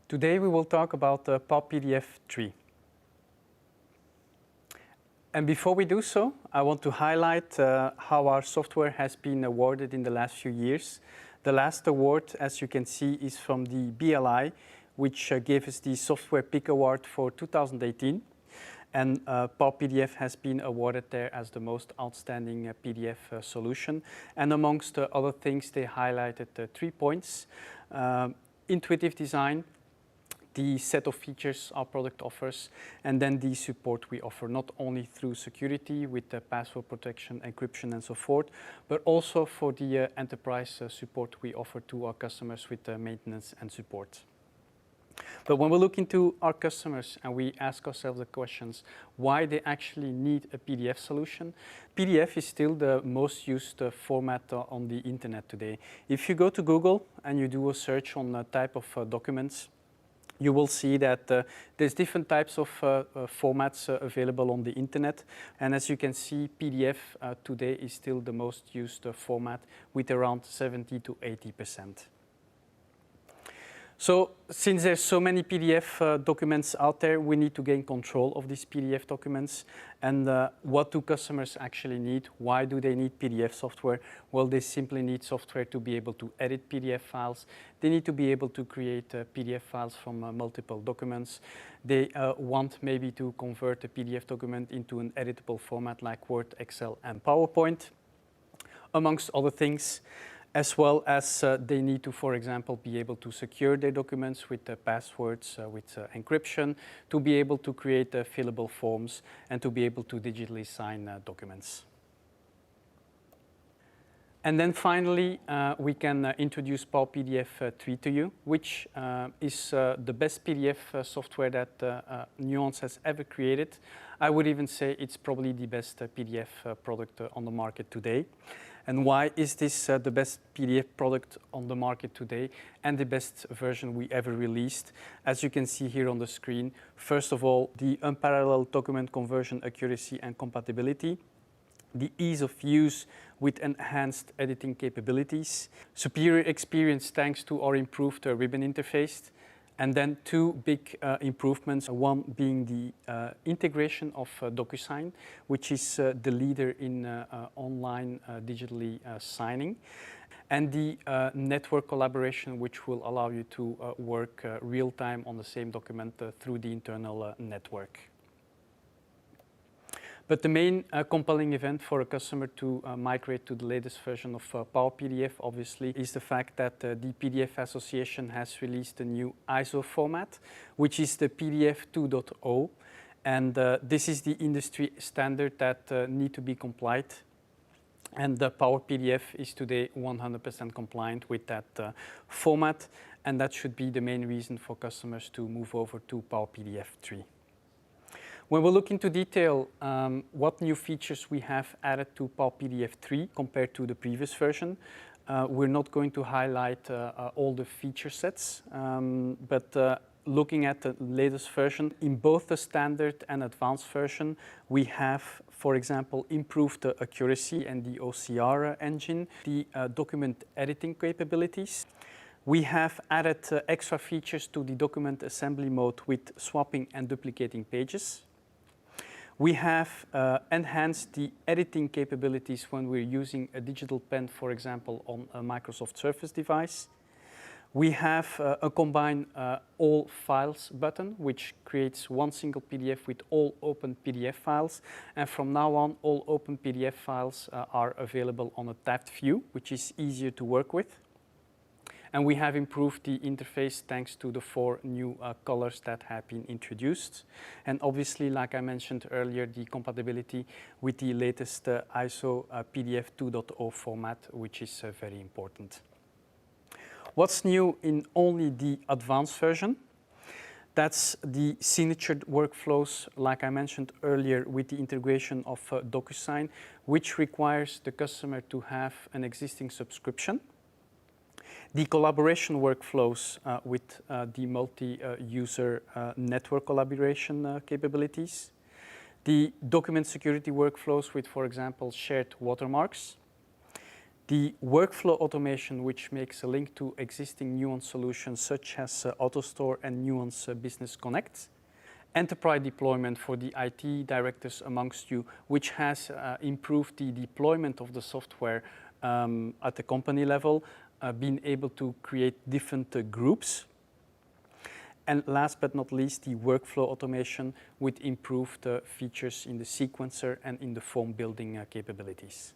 Today we will talk about PowerPDF 3. And before we do so, I want to highlight how our software has been awarded in the last few years. The last award, as you can see, is from the BLI, which gave us the Software Pick Award for 2018. And PowerPDF has been awarded there as the most outstanding PDF solution. And amongst other things, they highlighted 3 points. Intuitive design, the set of features our product offers, and then the support we offer, not only through security with password protection, encryption, and so forth, but also for the enterprise support we offer to our customers with maintenance and support. But when we look into our customers and we ask ourselves the questions why they actually need a PDF solution, PDF is still the most used format on the internet today. If you go to Google and you do a search on a type of documents, you will see that there's different types of formats available on the internet. And as you can see, PDF today is still the most used format with around 70 to 80%. So since there's so many PDF documents out there, we need to gain control of these PDF documents. And what do customers actually need? Why do they need PDF software? Well, they simply need software to be able to edit PDF files. They need to be able to create PDF files from multiple documents. They want maybe to convert a PDF document into an editable format like Word, Excel, and PowerPoint, amongst other things. As well as they need to, for example, be able to secure their documents with passwords, with encryption, to be able to create fillable forms, and to be able to digitally sign documents. And then finally, we can introduce PowerPDF 3 to you, which is the best PDF software that Nuance has ever created. I would even say it's probably the best PDF product on the market today. And why is this the best PDF product on the market today and the best version we ever released? As you can see here on the screen, first of all, the unparalleled document conversion accuracy and compatibility, the ease of use with enhanced editing capabilities, superior experience thanks to our improved ribbon interface, and then 2 big improvements, one being the integration of DocuSign, which is the leader in online digitally signing, and the network collaboration, which will allow you to work real-time on the same document through the internal network. But the main compelling event for a customer to migrate to the latest version of PowerPDF, obviously, is the fact that the PDF Association has released a new ISO format, which is the PDF 2.0. And this is the industry standard that need to be complied. And the PowerPDF is today 100% compliant with that format. And that should be the main reason for customers to move over to PowerPDF 3. When we look into detail what new features we have added to PowerPDF 3 compared to the previous version, we're not going to highlight all the feature sets, but looking at the latest version, in both the standard and advanced version, we have, for example, improved the accuracy and the OCR engine, the document editing capabilities. We have added extra features to the document assembly mode with swapping and duplicating pages. We have enhanced the editing capabilities when we're using a digital pen, for example, on a Microsoft Surface device. We have a combine all files button, which creates one single PDF with all open PDF files. And from now on, all open PDF files are available on a tabbed view, which is easier to work with. And we have improved the interface thanks to the 4 new colors that have been introduced. And obviously, like I mentioned earlier, the compatibility with the latest ISO PDF 2.0 format, which is very important. What's new in only the advanced version? That's the signatured workflows, like I mentioned earlier, with the integration of DocuSign, which requires the customer to have an existing subscription. The collaboration workflows with the multi-user network collaboration capabilities. The document security workflows with, for example, shared watermarks. the workflow automation, which makes a link to existing Nuance solutions such as AutoStore and Nuance Business Connect. Enterprise deployment for the IT directors amongst you, which has improved the deployment of the software at the company level, being able to create different groups. And last but not least, the workflow automation with improved features in the sequencer and in the form building capabilities.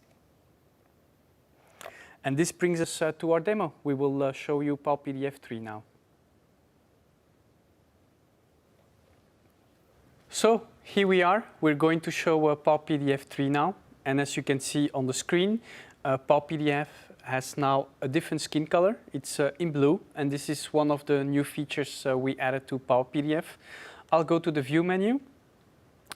And this brings us to our demo. We will show you PowerPDF 3 now. So here we are. We're going to show PowerPDF 3 now. And as you can see on the screen, PowerPDF has now a different skin color. It's in blue, and this is one of the new features we added to PowerPDF. I'll go to the View menu.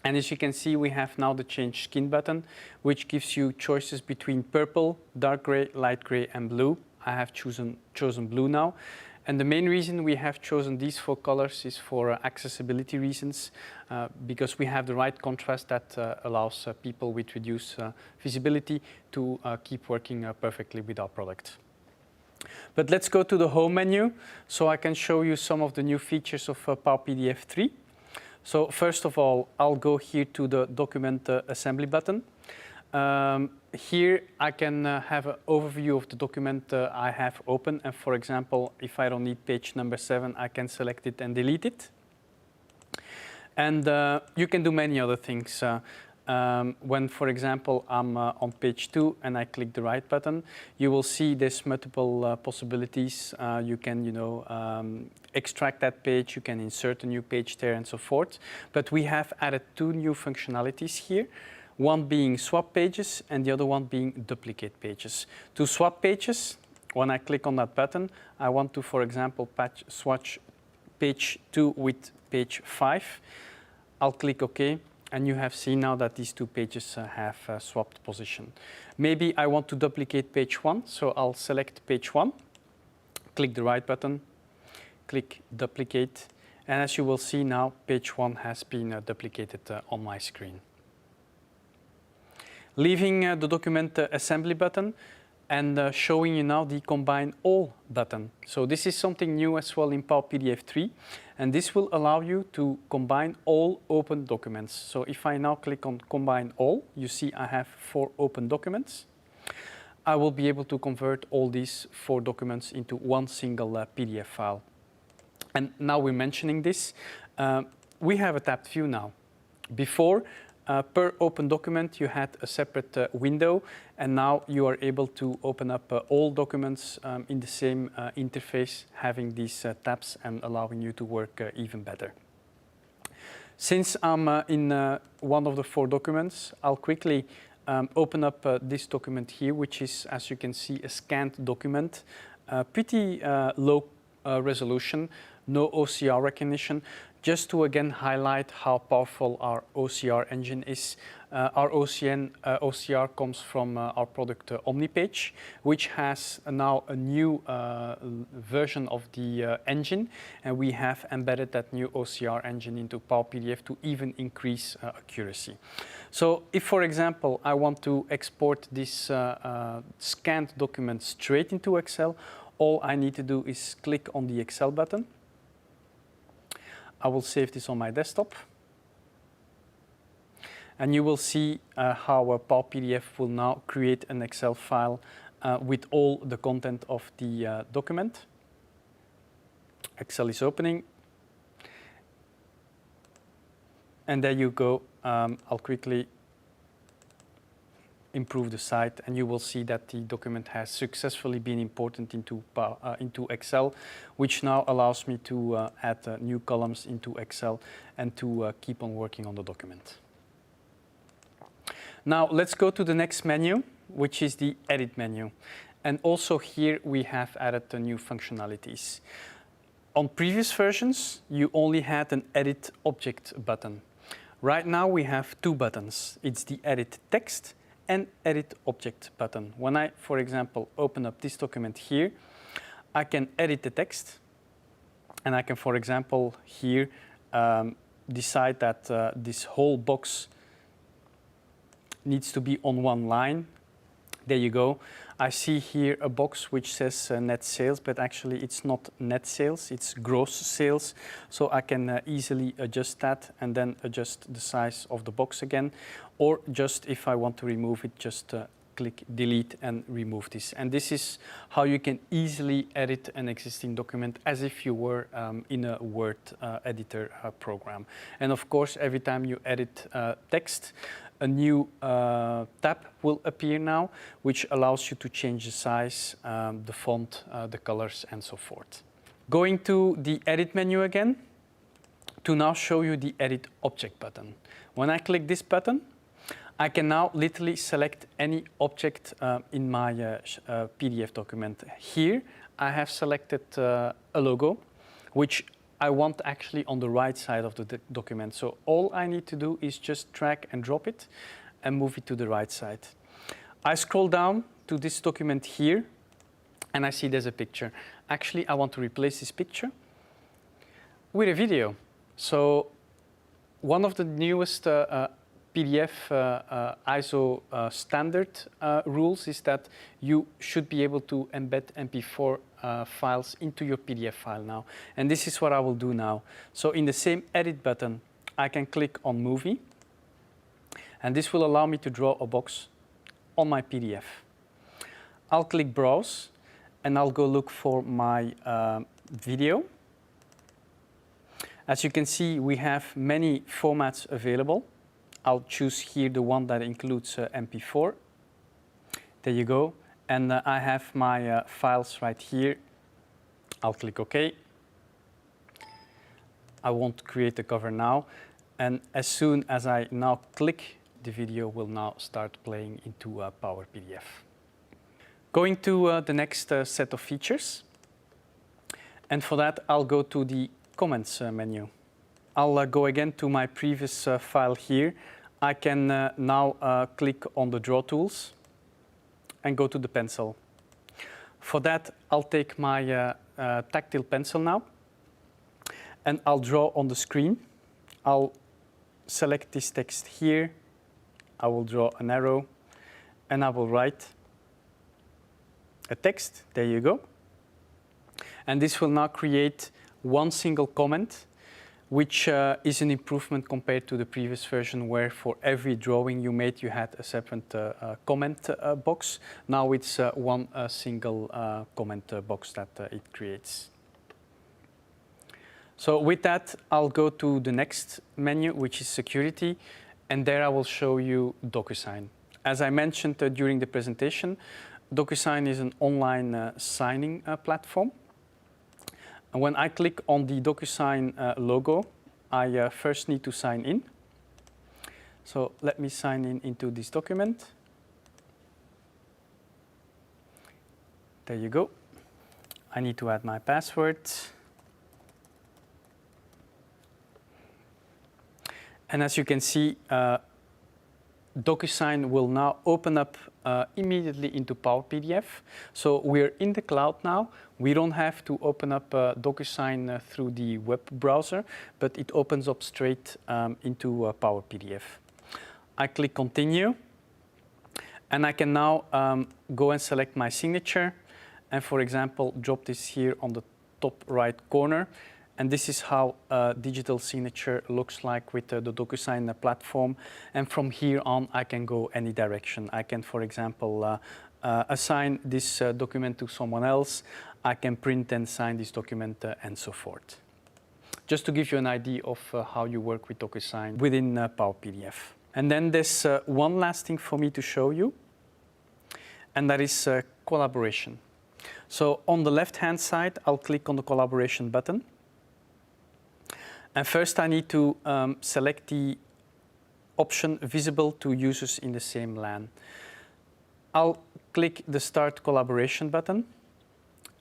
And as you can see, we have now the Change Skin button, which gives you choices between purple, dark gray, light gray, and blue. I have chosen blue now. And the main reason we have chosen these 4 colors is for accessibility reasons, because we have the right contrast that allows people with reduced visibility to keep working perfectly with our product. But let's go to the Home menu, so I can show you some of the new features of PowerPDF 3. So first of all, I'll go here to the Document Assembly button. Here I can have an overview of the document I have open. And for example, if I don't need page number 7, I can select it and delete it. And you can do many other things. When, for example, I'm on page 2 and I click the right button, you will see there's multiple possibilities. You can, extract that page, you can insert a new page there and so forth. But we have added 2 new functionalities here. One being swap pages and the other one being duplicate pages. To swap pages, when I click on that button, I want to, for example, swatch page 2 with page 5. I'll click OK, and you have seen now that these 2 pages have swapped position. Maybe I want to duplicate page 1, so I'll select page 1, click the right button, click Duplicate, and as you will see now, page 1 has been duplicated on my screen. Leaving the Document Assembly button and showing you now the Combine All button. So this is something new as well in PowerPDF 3, and this will allow you to combine all open documents. So if I now click on Combine All, you see I have 4 open documents. I will be able to convert all these 4 documents into one single PDF file. And now we're mentioning this, we have a tabbed view now. Before, per open document, you had a separate window, and now you are able to open up all documents in the same interface, having these tabs and allowing you to work even better. Since I'm in one of the 4 documents, I'll quickly open up this document here, which is, as you can see, a scanned document, pretty low resolution, no OCR recognition. Just to again highlight how powerful our OCR engine is. Our OCR comes from our product OmniPage, which has now a new version of the engine, and we have embedded that new OCR engine into PowerPDF to even increase accuracy. So if, for example, I want to export this scanned document straight into Excel, all I need to do is click on the Excel button. I will save this on my desktop. And you will see how PowerPDF will now create an Excel file with all the content of the document. Excel is opening. And there you go. I'll quickly improve the site, and you will see that the document has successfully been imported into Excel, which now allows me to add new columns into Excel and to keep on working on the document. Now let's go to the next menu, which is the Edit menu. And also here we have added the new functionalities. On previous versions, you only had an Edit Object button. Right now we have 2 buttons. It's the Edit Text and Edit Object button. When I, for example, open up this document here, I can edit the text, and I can, for example, here decide that this whole box needs to be on one line. There you go. I see here a box which says net sales, but actually it's not net sales, it's gross sales. So I can easily adjust that and then adjust the size of the box again. Or just if I want to remove it, just click delete and remove this. And this is how you can easily edit an existing document as if you were in a Word editor program. And of course, every time you edit text, a new tab will appear now, which allows you to change the size, the font, the colors, and so forth. Going to the Edit menu again, to now show you the Edit Object button. When I click this button, I can now literally select any object in my PDF document. Here, I have selected a logo, which I want actually on the right side of the document. So all I need to do is just drag and drop it and move it to the right side. I scroll down to this document here and I see there's a picture. Actually, I want to replace this picture with a video. So one of the newest PDF ISO standard rules is that you should be able to embed MP4 files into your PDF file now. And this is what I will do now. So in the same Edit button, I can click on Movie. And this will allow me to draw a box on my PDF. I'll click Browse, and I'll go look for my video. As you can see, we have many formats available. I'll choose here the one that includes MP4. There you go. And I have my files right here. I'll click OK. I won't create a cover now. And as soon as I now click, the video will now start playing into Power PDF. Going to the next set of features. And for that, I'll go to the Comments menu. I'll go again to my previous file here. I can now click on the Draw tools and go to the pencil. For that, I'll take my tactile pencil now, and I'll draw on the screen. I'll select this text here. I will draw an arrow, and I will write a text. There you go. And this will now create one single comment, which is an improvement compared to the previous version where for every drawing you made you had a separate comment box. Now it's one single comment box that it creates. So with that, I'll go to the next menu, which is Security, and there I will show you DocuSign. As I mentioned during the presentation, DocuSign is an online signing platform. And when I click on the DocuSign logo, I first need to sign in. So let me sign in into this document. There you go. I need to add my password. And as you can see, DocuSign will now open up immediately into Power PDF. So we're in the cloud now. We don't have to open up DocuSign through the web browser, but it opens up straight into Power PDF. I click Continue, and I can now go and select my signature, and for example, drop this here on the top right corner. And this is how digital signature looks like with the DocuSign platform. And from here on, I can go any direction. I can, for example, assign this document to someone else. I can print and sign this document and so forth. Just to give you an idea of how you work with DocuSign within Power PDF. And then there's one last thing for me to show you, and that is collaboration. So on the left-hand side, I'll click on the Collaboration button. And first I need to select the option visible to users in the same LAN. I'll click the Start Collaboration button,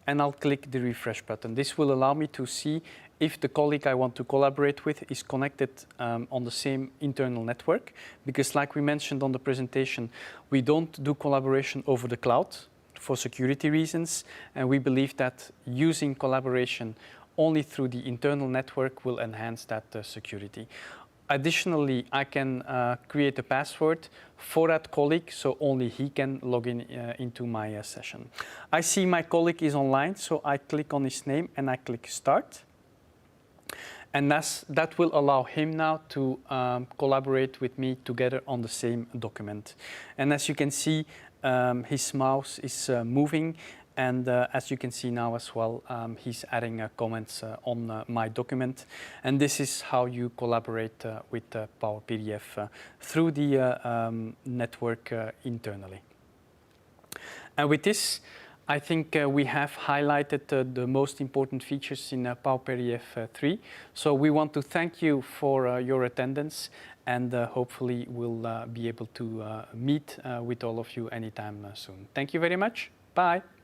and I'll click the Refresh button. This will allow me to see if the colleague I want to collaborate with is connected on the same internal network. Because like we mentioned on the presentation, we don't do collaboration over the cloud for security reasons. And we believe that using collaboration only through the internal network will enhance that security. Additionally, I can create a password for that colleague, so only he can log in into my session. I see my colleague is online, so I click on his name and I click Start. And that will allow him now to collaborate with me together on the same document. And as you can see, his mouse is moving. And as you can see now as well, he's adding comments on my document. And this is how you collaborate with Power PDF through the network internally. And with this, I think we have highlighted the most important features in Power PDF 3. So we want to thank you for your attendance, and hopefully we'll be able to meet with all of you anytime soon. Thank you very much. Bye.